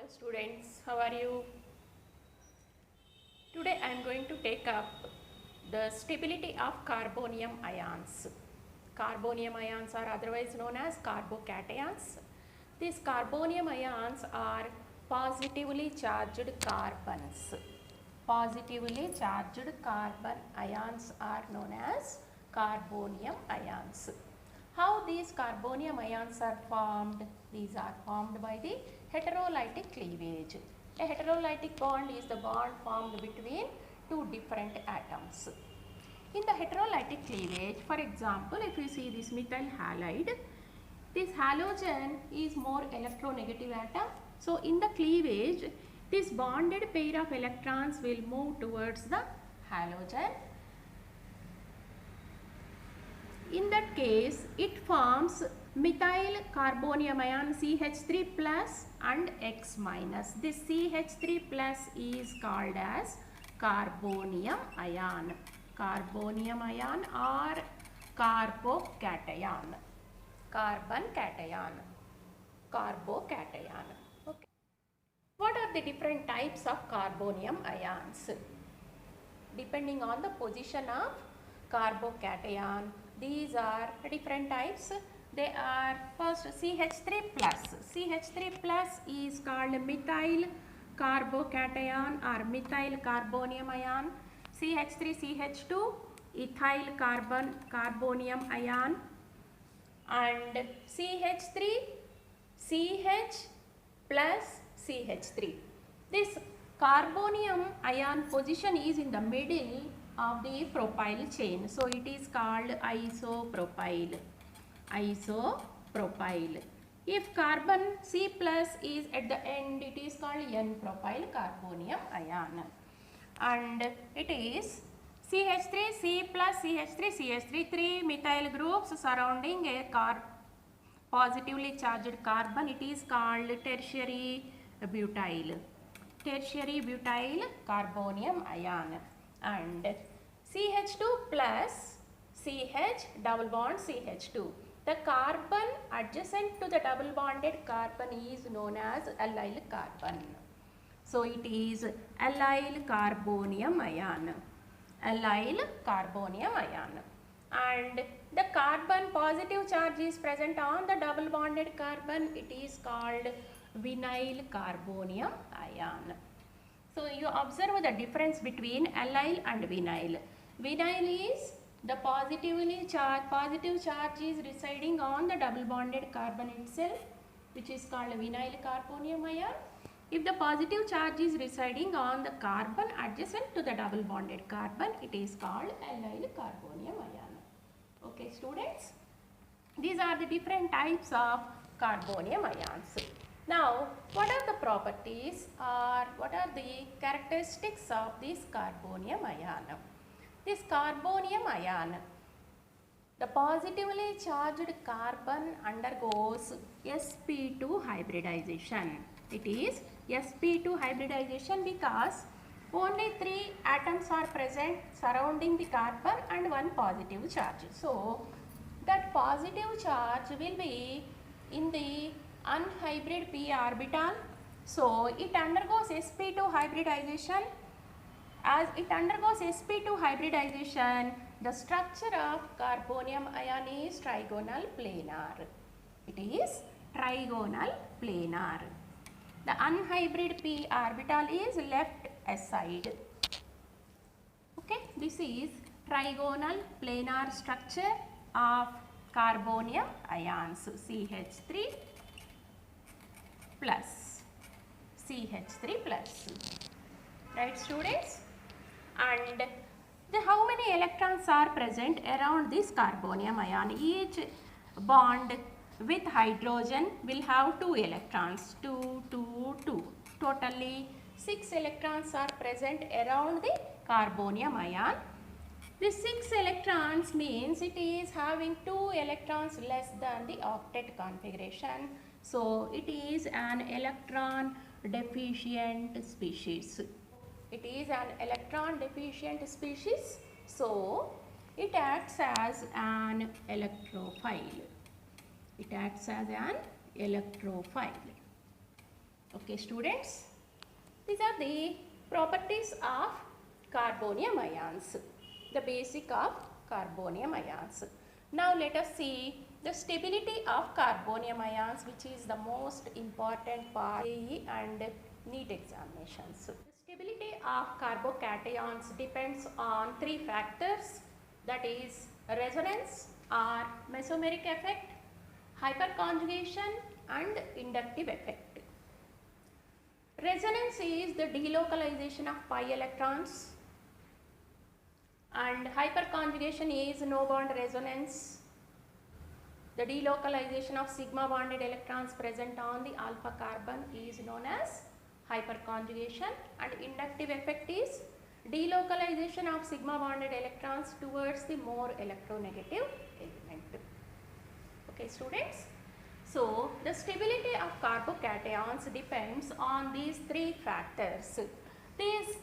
Hello students, how are you? Today I am going to take up the stability of carbonium ions. Carbonium ions are otherwise known as carbocations. These carbonium ions are positively charged carbons. Positively charged carbon ions are known as carbonium ions. How these carbonium ions are formed? These are formed by the heterolytic cleavage. A heterolytic bond is the bond formed between two different atoms. In the heterolytic cleavage, for example, if you see this methyl halide, this halogen is more electronegative atom. So, in the cleavage, this bonded pair of electrons will move towards the halogen. In that case, it forms methyl carbonium ion CH3 plus and X minus. This CH3 plus is called as carbonium ion. Carbonium ion or carbocation. Carbon cation. Carbocation. Okay. What are the different types of carbonium ions? Depending on the position of carbocation, these are different types. They are first CH3 plus. CH3 plus is called methyl carbocation or methyl carbonium ion. CH3 CH2 ethyl carbonium ion, and CH3 CH plus CH3. This carbonium ion position is in the middle of the propyl chain. So, it is called isopropyl. Isopropyl. If carbon C plus is at the end, it is called N-propyl carbonium ion. And it is CH3, C plus, CH3, CH3, 3 methyl groups surrounding a positively charged carbon. It is called tertiary butyl. Tertiary butyl carbonium ion. And CH2 plus CH double bond CH2. The carbon adjacent to the double bonded carbon is known as allyl carbon. So, it is allyl carbonium ion. Allyl carbonium ion. And the carbon positive charge is present on the double bonded carbon. It is called vinyl carbonium ion. So, you observe the difference between allyl and vinyl. Vinyl is the positive charge is residing on the double bonded carbon itself, which is called vinyl carbonium ion. If the positive charge is residing on the carbon adjacent to the double bonded carbon, it is called allyl carbonium ion. Okay, students, these are the different types of carbonium ions. Now, what are the properties or what are the characteristics of this carbonium ion? This carbonium ion, the positively charged carbon undergoes sp2 hybridization. It is sp2 hybridization because only 3 atoms are present surrounding the carbon and 1 positive charge. So, that positive charge will be in the unhybrid p orbital. So, it undergoes sp2 hybridization. As it undergoes sp2 hybridization, the structure of carbonium ion is trigonal planar. It is trigonal planar. The unhybrid p orbital is left aside. Okay, this is trigonal planar structure of carbonium ions. CH3 plus, CH3 plus. Right, students? And how many electrons are present around this carbonium ion? Each bond with hydrogen will have 2 electrons, 2, 2, 2. Totally 6 electrons are present around the carbonium ion. This 6 electrons means it is having 2 electrons less than the octet configuration. So, it is an electron deficient species. It is an electron deficient species. So, it acts as an electrophile. It acts as an electrophile. Okay students, these are the properties of carbonium ions, the basic of carbonium ions. Now let us see the stability of carbonium ions, which is the most important part and NEET examinations. The stability of carbocations depends on three factors, that is resonance or mesomeric effect, hyperconjugation and inductive effect. Resonance is the delocalization of pi electrons and hyperconjugation is no bond resonance, the delocalization of sigma bonded electrons present on the alpha carbon is known as hyperconjugation, and inductive effect is delocalization of sigma bonded electrons towards the more electronegative element. Okay students, so the stability of carbocations depends on these three factors. These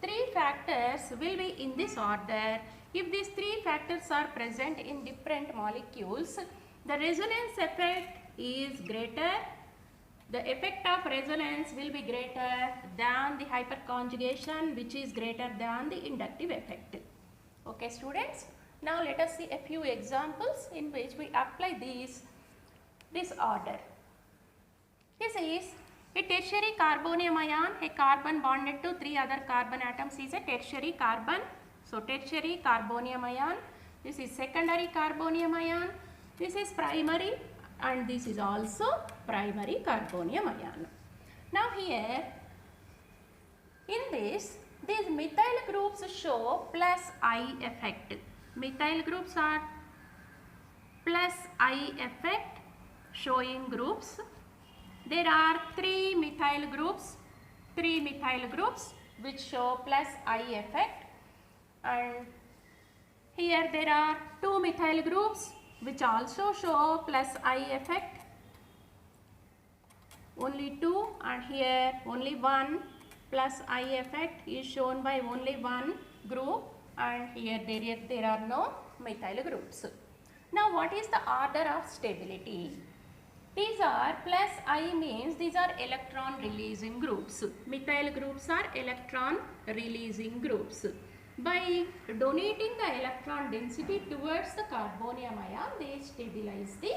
three factors will be in this order. If these three factors are present in different molecules, the resonance effect is greater. The effect of resonance will be greater than the hyperconjugation, which is greater than the inductive effect. Okay students, now let us see a few examples in which we apply this order. This is a tertiary carbonium ion, a carbon bonded to three other carbon atoms is a tertiary carbon. So tertiary carbonium ion, this is secondary carbonium ion, this is primary, and this is also primary carbonium ion. Now here in this, these methyl groups show plus I effect. Methyl groups are plus I effect showing groups. There are three methyl groups which show plus I effect, and here there are two methyl groups which also show plus I effect, only two, and here only one plus I effect is shown by only one group, and here there are no methyl groups. Now what is the order of stability? These are plus I means these are electron releasing groups. Methyl groups are electron releasing groups. By donating the electron density towards the carbonium ion, they stabilize the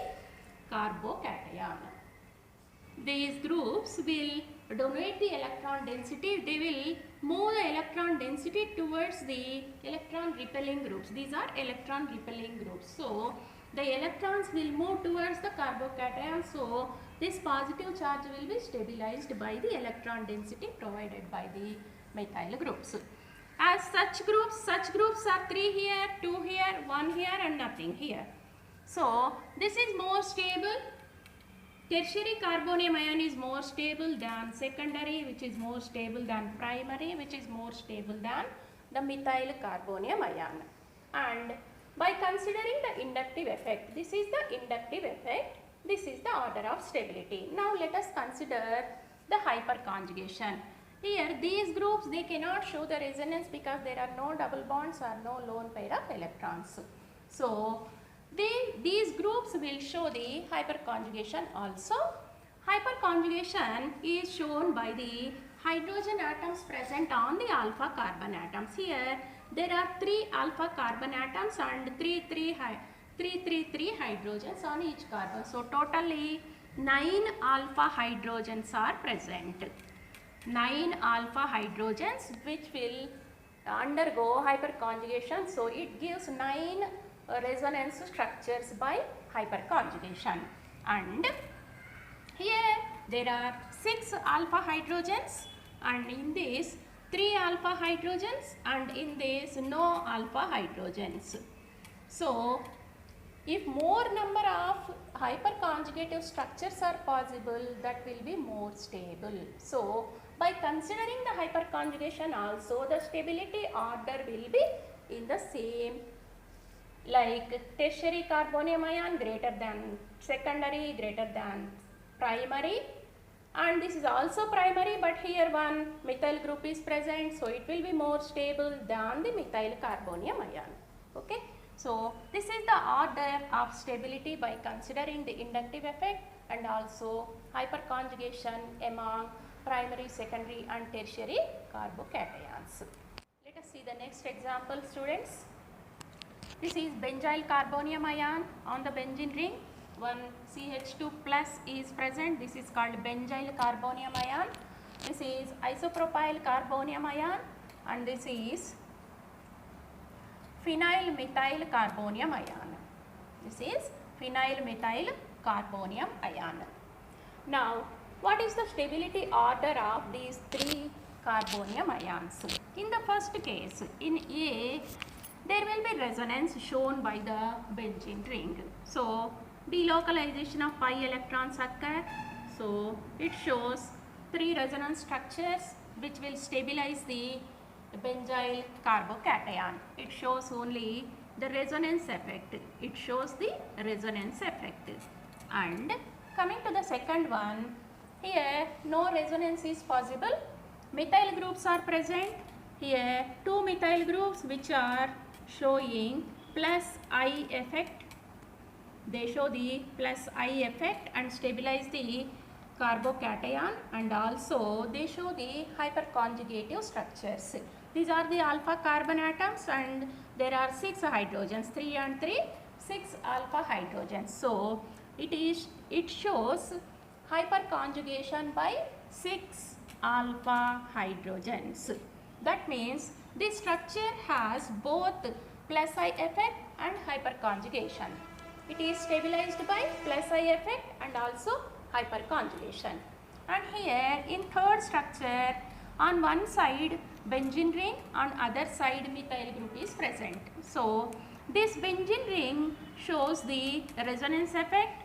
carbocation. These groups will donate the electron density, they will move the electron density towards the electron repelling groups. These are electron repelling groups. So the electrons will move towards the carbocation, so this positive charge will be stabilized by the electron density provided by the methyl groups. As such groups are 3 here, 2 here, 1 here and nothing here. So this is more stable. Tertiary carbonium ion is more stable than secondary, which is more stable than primary, which is more stable than the methyl carbonium ion. And by considering the inductive effect, this is the inductive effect, this is the order of stability. Now let us consider the hyperconjugation. Here these groups, they cannot show the resonance because there are no double bonds or no lone pair of electrons. So these groups will show the hyperconjugation also. Hyperconjugation is shown by the hydrogen atoms present on the alpha carbon atoms. Here there are 3 alpha carbon atoms and 3 hydrogens on each carbon. So totally 9 alpha hydrogens are present. 9 alpha hydrogens which will undergo hyperconjugation. So it gives 9 resonance structures by hyperconjugation. And here there are 6 alpha hydrogens, and in this 3 alpha hydrogens, and in this no alpha hydrogens. So if more number of hyperconjugative structures are possible, that will be more stable. So by considering the hyperconjugation also, the stability order will be in the same, like tertiary carbonium ion greater than secondary, greater than primary, and this is also primary, but here one methyl group is present, so it will be more stable than the methyl carbonium ion. Okay, so this is the order of stability by considering the inductive effect, and also hyperconjugation among primary, secondary and tertiary carbocations. Let us see the next example, students. This is benzyl carbonium ion on the benzene ring. One CH2 plus is present. This is called benzyl carbonium ion. This is isopropyl carbonium ion, and this is phenyl methyl carbonium ion. This is phenyl methyl carbonium ion. Now, what is the stability order of these three carbonium ions? In the first case, in A, there will be resonance shown by the benzene ring. So, delocalization of pi electrons occur. So, it shows three resonance structures which will stabilize the benzyl carbocation. It shows only the resonance effect. It shows the resonance effect. And coming to the second one, here no resonance is possible. Methyl groups are present. Here two methyl groups which are showing plus I effect. They show the plus I effect and stabilize the carbocation, and also they show the hyperconjugative structures. These are the alpha carbon atoms, and there are 6 hydrogens, 3 and 3, 6 alpha hydrogens. So it shows hyperconjugation by 6 alpha hydrogens. That means this structure has both plus I effect and hyperconjugation. It is stabilized by plus I effect and also hyperconjugation. And here in third structure, on one side benzene ring, on other side methyl group is present. So this benzene ring shows the resonance effect.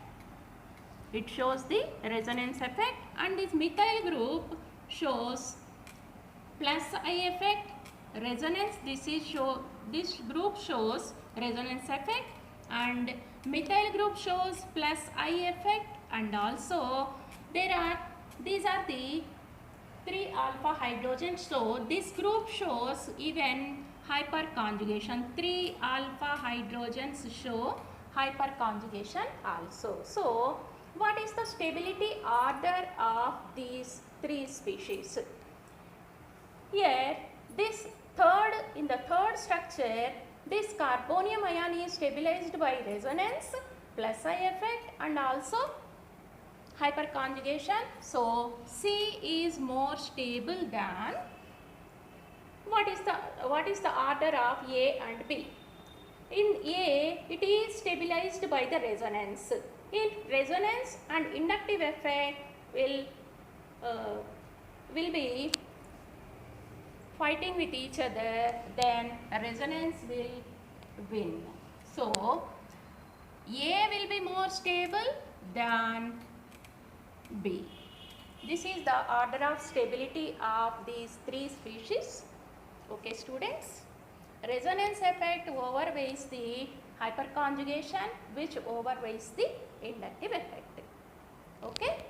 It shows the resonance effect, and this methyl group shows plus I effect, resonance. This group shows resonance effect, and methyl group shows plus I effect, and also these are the 3 alpha hydrogens. So this group shows even hyperconjugation. 3 alpha hydrogens show hyperconjugation also. So what is the stability order of these 3 species? Here in the third structure, this carbonium ion is stabilized by resonance, plus I effect and also hyperconjugation. So C is more stable than what is the order of A and B? In A, it is stabilized by the resonance. In resonance and inductive effect will be fighting with each other, then resonance will win. So A will be more stable than B. This is the order of stability of these 3 species. Okay, students. Resonance effect overweighs the hyperconjugation, which overweighs the inductive effect. Okay.